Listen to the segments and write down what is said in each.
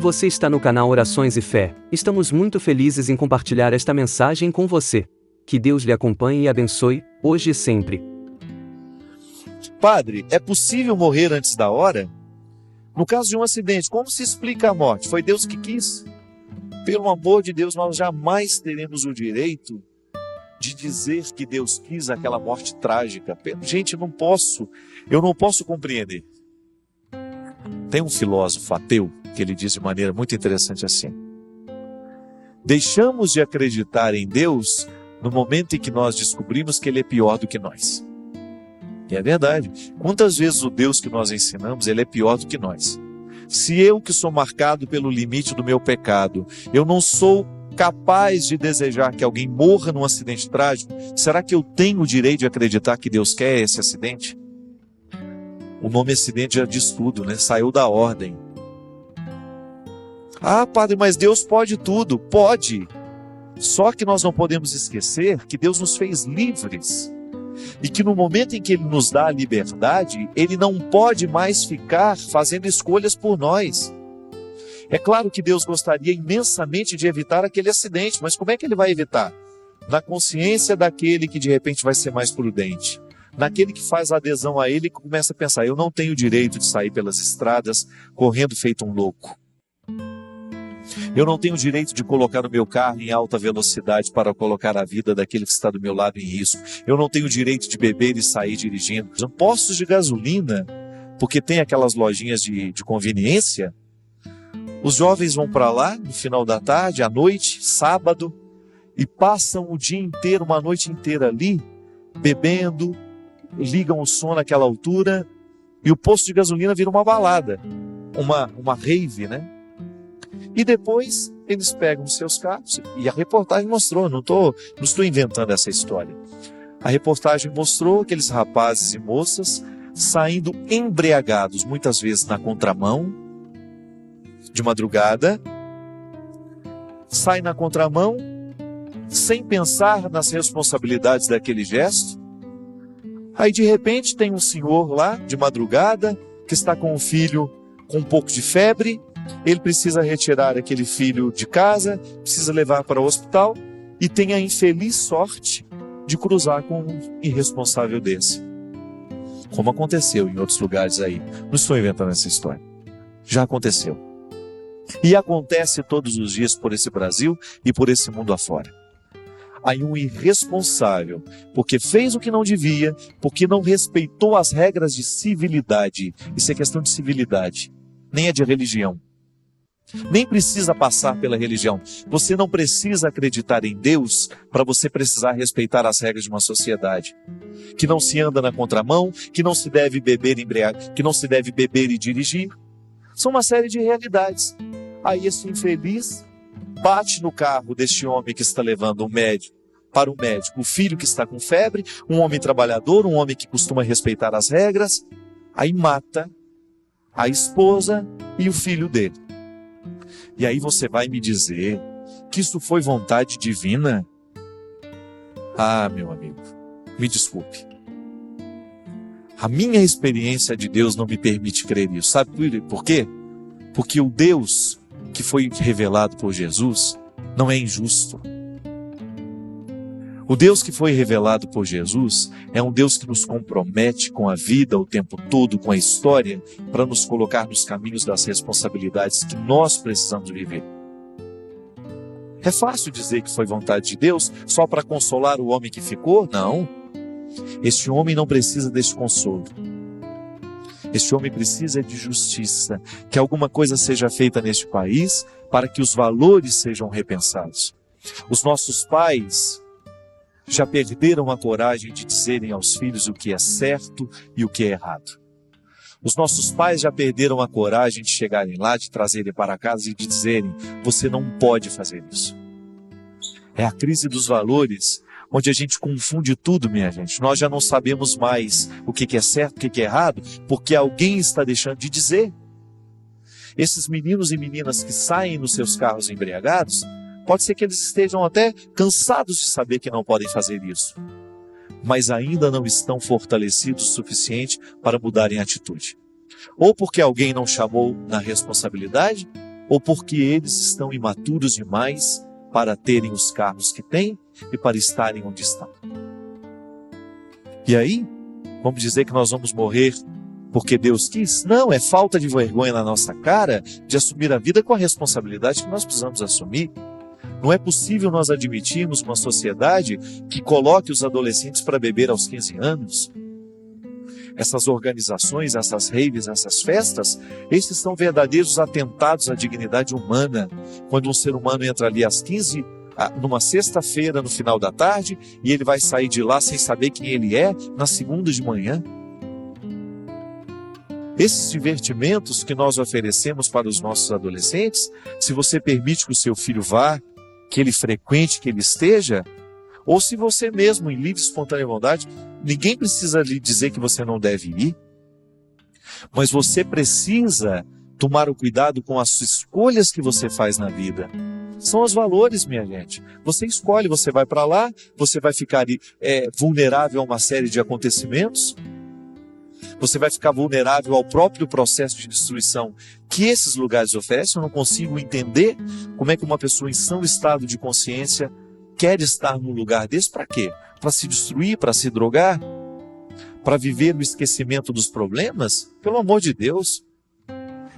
Você está no canal Orações e Fé. Estamos muito felizes em compartilhar esta mensagem com você. Que Deus lhe acompanhe e abençoe, hoje e sempre. Padre, é possível morrer antes da hora? No caso de um acidente, como se explica a morte? Foi Deus que quis? Pelo amor de Deus, nós jamais teremos o direito de dizer que Deus quis aquela morte trágica. Gente, eu não posso compreender. Tem um filósofo ateu que ele diz de maneira muito interessante assim: deixamos de acreditar em Deus no momento em que nós descobrimos que Ele é pior do que nós. E é verdade. Quantas vezes o Deus que nós ensinamos, Ele é pior do que nós? Se eu, que sou marcado pelo limite do meu pecado, eu não sou capaz de desejar que alguém morra num acidente trágico, será que eu tenho o direito de acreditar que Deus quer esse acidente? O nome acidente já diz tudo, né? Saiu da ordem. Ah, padre, mas Deus pode tudo. Pode. Só que nós não podemos esquecer que Deus nos fez livres. E que no momento em que Ele nos dá a liberdade, Ele não pode mais ficar fazendo escolhas por nós. É claro que Deus gostaria imensamente de evitar aquele acidente, mas como é que Ele vai evitar? Na consciência daquele que de repente vai ser mais prudente. Naquele que faz adesão a Ele e começa a pensar: eu não tenho direito de sair pelas estradas correndo feito um louco. Eu não tenho direito de colocar o meu carro em alta velocidade para colocar a vida daquele que está do meu lado em risco. Eu não tenho direito de beber e sair dirigindo. Postos de gasolina, porque tem aquelas lojinhas de conveniência, os jovens vão para lá no final da tarde, à noite, sábado, e passam o dia inteiro, uma noite inteira ali, bebendo, ligam o som naquela altura, e o posto de gasolina vira uma balada, uma rave, né? E depois eles pegam os seus carros, e a reportagem mostrou, não estou inventando essa história. A reportagem mostrou aqueles rapazes e moças saindo embriagados, muitas vezes na contramão, de madrugada, saem na contramão, sem pensar nas responsabilidades daquele gesto. Aí de repente tem um senhor lá, de madrugada, que está com o filho com um pouco de febre. Ele precisa retirar aquele filho de casa, precisa levar para o hospital e tem a infeliz sorte de cruzar com um irresponsável desse. Como aconteceu em outros lugares aí. Não estou inventando essa história. Já aconteceu. E acontece todos os dias por esse Brasil e por esse mundo afora. Aí um irresponsável, porque fez o que não devia, porque não respeitou as regras de civilidade. Isso é questão de civilidade, nem é de religião. Nem precisa passar pela religião. Você não precisa acreditar em Deus para você precisar respeitar as regras de uma sociedade. Que não se anda na contramão, que não se deve beber que não se deve beber e dirigir. São uma série de realidades. Aí esse infeliz bate no carro deste homem que está levando para o médico, o filho que está com febre, um homem trabalhador, um homem que costuma respeitar as regras, aí mata a esposa e o filho dele. E aí você vai me dizer que isso foi vontade divina? Ah, meu amigo, me desculpe. A minha experiência de Deus não me permite crer nisso. Sabe por quê? Porque o Deus que foi revelado por Jesus não é injusto. O Deus que foi revelado por Jesus é um Deus que nos compromete com a vida o tempo todo, com a história, para nos colocar nos caminhos das responsabilidades que nós precisamos viver. É fácil dizer que foi vontade de Deus só para consolar o homem que ficou? Não. Este homem não precisa desse consolo. Este homem precisa de justiça, que alguma coisa seja feita neste país para que os valores sejam repensados. Os nossos pais já perderam a coragem de dizerem aos filhos o que é certo e o que é errado. Os nossos pais já perderam a coragem de chegarem lá, de trazerem para casa e de dizerem: você não pode fazer isso. É a crise dos valores, onde a gente confunde tudo, minha gente. Nós já não sabemos mais o que é certo, o que é errado, porque alguém está deixando de dizer. Esses meninos e meninas que saem nos seus carros embriagados, pode ser que eles estejam até cansados de saber que não podem fazer isso, mas ainda não estão fortalecidos o suficiente para mudarem a atitude. Ou porque alguém não chamou na responsabilidade, ou porque eles estão imaturos demais para terem os carros que têm e para estarem onde estão. E aí, vamos dizer que nós vamos morrer porque Deus quis? Não, é falta de vergonha na nossa cara de assumir a vida com a responsabilidade que nós precisamos assumir. Não é possível nós admitirmos uma sociedade que coloque os adolescentes para beber aos 15 anos. Essas organizações, essas raves, essas festas, esses são verdadeiros atentados à dignidade humana. Quando um ser humano entra ali às 15, numa sexta-feira, no final da tarde, e ele vai sair de lá sem saber quem ele é, na segunda de manhã. Esses divertimentos que nós oferecemos para os nossos adolescentes, se você permite que o seu filho vá, que ele frequente, que ele esteja, ou se você mesmo, em livre e espontânea vontade, ninguém precisa lhe dizer que você não deve ir, mas você precisa tomar o cuidado com as escolhas que você faz na vida. São os valores, minha gente. Você escolhe, você vai para lá, você vai ficar vulnerável a uma série de acontecimentos, você vai ficar vulnerável ao próprio processo de destruição que esses lugares oferecem. Eu não consigo entender como é que uma pessoa em são estado de consciência quer estar num lugar desse. Para quê? Para se destruir, para se drogar? Para viver o esquecimento dos problemas? Pelo amor de Deus!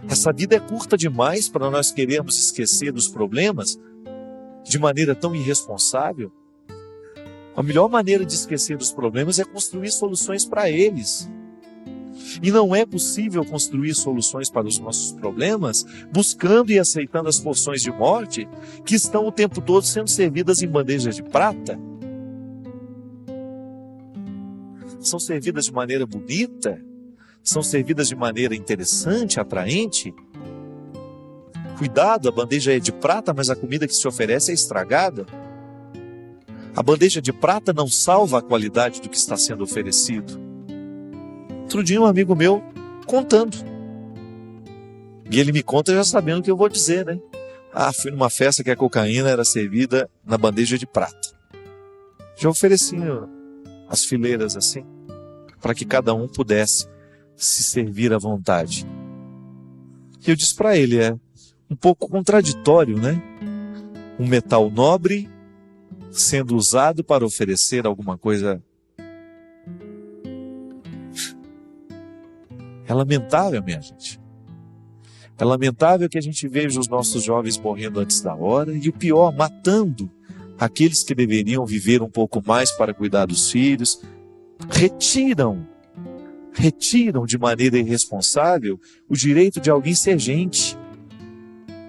Essa vida é curta demais para nós querermos esquecer dos problemas de maneira tão irresponsável. A melhor maneira de esquecer dos problemas é construir soluções para eles. E não é possível construir soluções para os nossos problemas buscando e aceitando as porções de morte que estão o tempo todo sendo servidas em bandejas de prata. São servidas de maneira bonita, são servidas de maneira interessante, atraente. Cuidado, a bandeja é de prata, mas a comida que se oferece é estragada. A bandeja de prata não salva a qualidade do que está sendo oferecido. Outro dia um amigo meu contando. E ele me conta já sabendo o que eu vou dizer, né? Fui numa festa que a cocaína era servida na bandeja de prata. Já ofereciam as fileiras assim, para que cada um pudesse se servir à vontade. E eu disse para ele, é um pouco contraditório, né? Um metal nobre sendo usado para oferecer alguma coisa. É lamentável, minha gente. É lamentável que a gente veja os nossos jovens morrendo antes da hora e o pior, matando aqueles que deveriam viver um pouco mais para cuidar dos filhos. Retiram de maneira irresponsável o direito de alguém ser gente.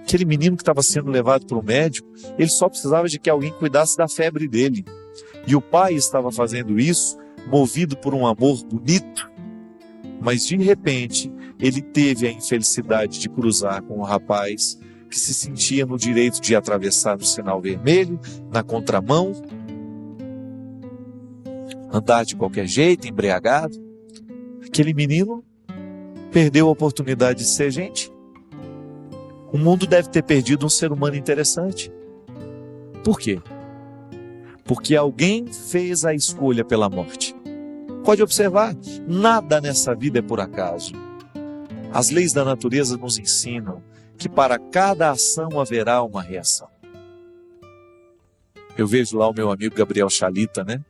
Aquele menino que estava sendo levado para o médico, ele só precisava de que alguém cuidasse da febre dele. E o pai estava fazendo isso, movido por um amor bonito, mas de repente ele teve a infelicidade de cruzar com um rapaz que se sentia no direito de atravessar no sinal vermelho, na contramão, andar de qualquer jeito, embriagado. Aquele menino perdeu a oportunidade de ser gente. O mundo deve ter perdido um ser humano interessante. Por quê? Porque alguém fez a escolha pela morte. Pode observar, nada nessa vida é por acaso. As leis da natureza nos ensinam que para cada ação haverá uma reação. Eu vejo lá o meu amigo Gabriel Chalita, né?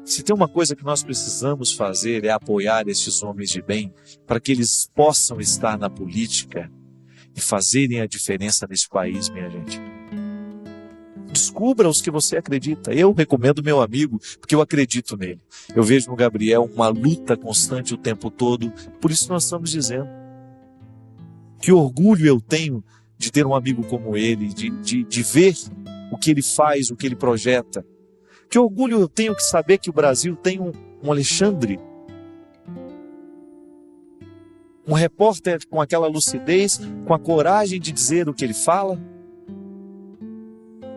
Se tem uma coisa que nós precisamos fazer é apoiar estes homens de bem para que eles possam estar na política e fazerem a diferença nesse país, minha gente. Descubra os que você acredita. Eu recomendo meu amigo, porque eu acredito nele. Eu vejo no Gabriel uma luta constante o tempo todo. Por isso nós estamos dizendo. Que orgulho eu tenho de ter um amigo como ele, de ver o que ele faz, o que ele projeta. Que orgulho eu tenho de saber que o Brasil tem um Alexandre. Um repórter com aquela lucidez, com a coragem de dizer o que ele fala.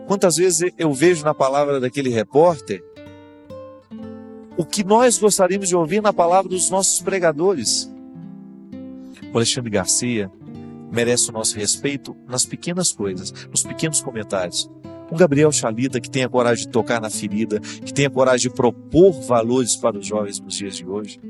Quantas vezes eu vejo na palavra daquele repórter o que nós gostaríamos de ouvir na palavra dos nossos pregadores. O Alexandre Garcia merece o nosso respeito nas pequenas coisas, nos pequenos comentários. Um Gabriel Chalita que tenha coragem de tocar na ferida, que tenha coragem de propor valores para os jovens nos dias de hoje.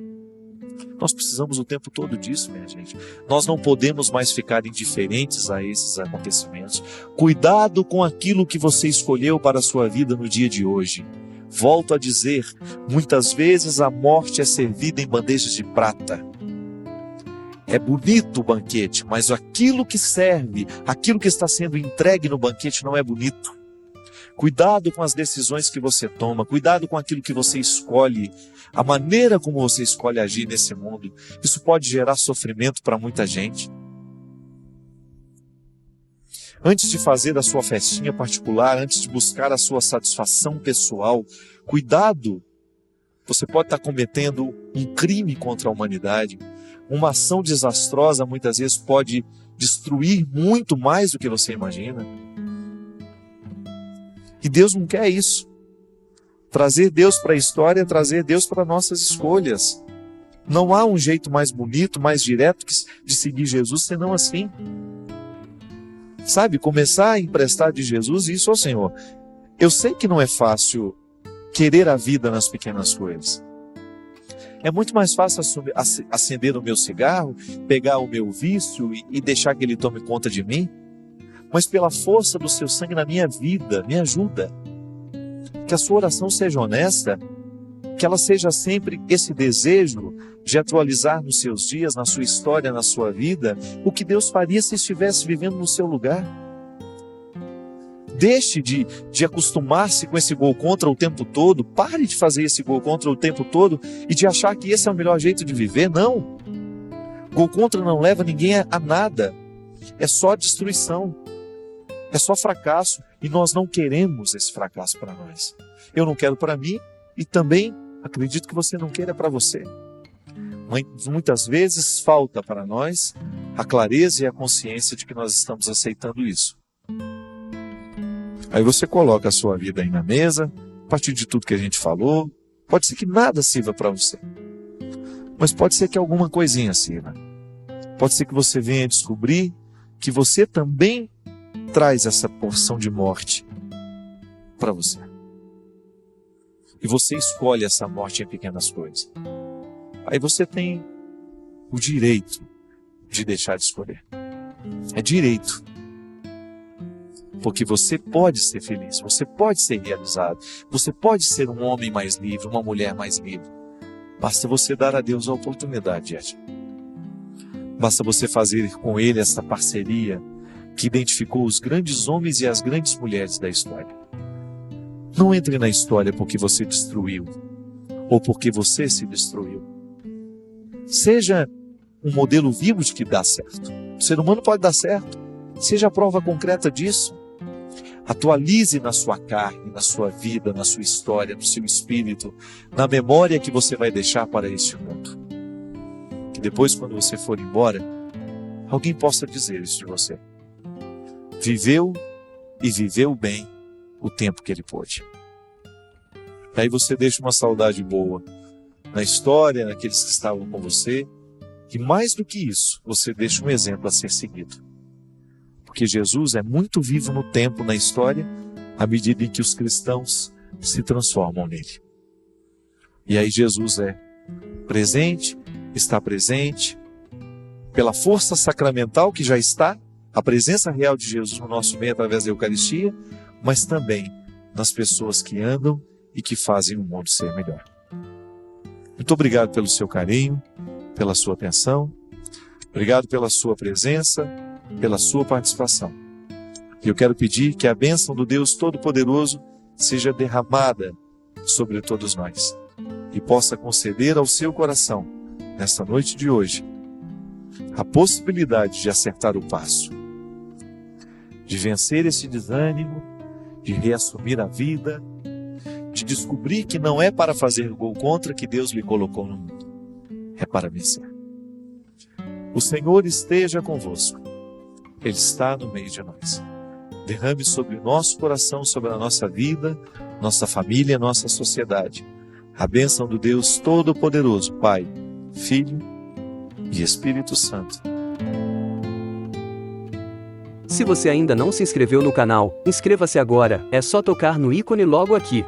Nós precisamos o tempo todo disso, minha gente. Nós não podemos mais ficar indiferentes a esses acontecimentos. Cuidado com aquilo que você escolheu para a sua vida no dia de hoje. Volto a dizer, muitas vezes a morte é servida em bandejas de prata. É bonito o banquete, mas aquilo que serve, aquilo que está sendo entregue no banquete não é bonito. Cuidado com as decisões que você toma, cuidado com aquilo que você escolhe, a maneira como você escolhe agir nesse mundo. Isso pode gerar sofrimento para muita gente. Antes de fazer a sua festinha particular, antes de buscar a sua satisfação pessoal, cuidado, você pode estar cometendo um crime contra a humanidade. Uma ação desastrosa muitas vezes pode destruir muito mais do que você imagina. E Deus não quer isso. Trazer Deus para a história é trazer Deus para nossas escolhas. Não há um jeito mais bonito, mais direto de seguir Jesus senão assim. Sabe, começar a emprestar de Jesus isso ao Senhor. Eu sei que não é fácil querer a vida nas pequenas coisas. É muito mais fácil acender o meu cigarro, pegar o meu vício e deixar que ele tome conta de mim. Mas pela força do seu sangue na minha vida, me ajuda. Que a sua oração seja honesta, que ela seja sempre esse desejo de atualizar nos seus dias, na sua história, na sua vida, o que Deus faria se estivesse vivendo no seu lugar. Deixe de acostumar-se com esse gol contra o tempo todo, pare de fazer esse gol contra o tempo todo e de achar que esse é o melhor jeito de viver. Não! Gol contra não leva ninguém a nada, é só destruição. É só fracasso, e nós não queremos esse fracasso para nós. Eu não quero para mim, e também acredito que você não queira para você. Muitas vezes falta para nós a clareza e a consciência de que nós estamos aceitando isso. Aí você coloca a sua vida aí na mesa, a partir de tudo que a gente falou, pode ser que nada sirva para você. Mas pode ser que alguma coisinha sirva. Pode ser que você venha descobrir que você também traz essa porção de morte para você. E você escolhe essa morte em pequenas coisas. Aí você tem o direito de deixar de escolher. É direito. Porque você pode ser feliz, você pode ser realizado, você pode ser um homem mais livre, uma mulher mais livre. Basta você dar a Deus a oportunidade, Ed. Basta você fazer com Ele essa parceria que identificou os grandes homens e as grandes mulheres da história. Não entre na história porque você destruiu, ou porque você se destruiu. Seja um modelo vivo de que dá certo. O ser humano pode dar certo. Seja a prova concreta disso. Atualize na sua carne, na sua vida, na sua história, no seu espírito, na memória que você vai deixar para este mundo. Que depois, quando você for embora, alguém possa dizer isso de você. Viveu e viveu bem o tempo que ele pôde. Aí você deixa uma saudade boa na história, naqueles que estavam com você, e mais do que isso, você deixa um exemplo a ser seguido. Porque Jesus é muito vivo no tempo, na história, à medida em que os cristãos se transformam nele. E aí Jesus é presente, está presente, pela força sacramental que já está, a presença real de Jesus no nosso meio através da Eucaristia, mas também nas pessoas que andam e que fazem o mundo ser melhor. Muito obrigado pelo seu carinho, pela sua atenção, obrigado pela sua presença, pela sua participação. E eu quero pedir que a bênção do Deus Todo-Poderoso seja derramada sobre todos nós e possa conceder ao seu coração, nesta noite de hoje, a possibilidade de acertar o passo, de vencer esse desânimo, de reassumir a vida, de descobrir que não é para fazer gol contra que Deus lhe colocou no mundo, é para vencer. O Senhor esteja convosco, Ele está no meio de nós. Derrame sobre o nosso coração, sobre a nossa vida, nossa família, nossa sociedade, a bênção do Deus Todo-Poderoso, Pai, Filho e Espírito Santo. Se você ainda não se inscreveu no canal, inscreva-se agora, é só tocar no ícone logo aqui.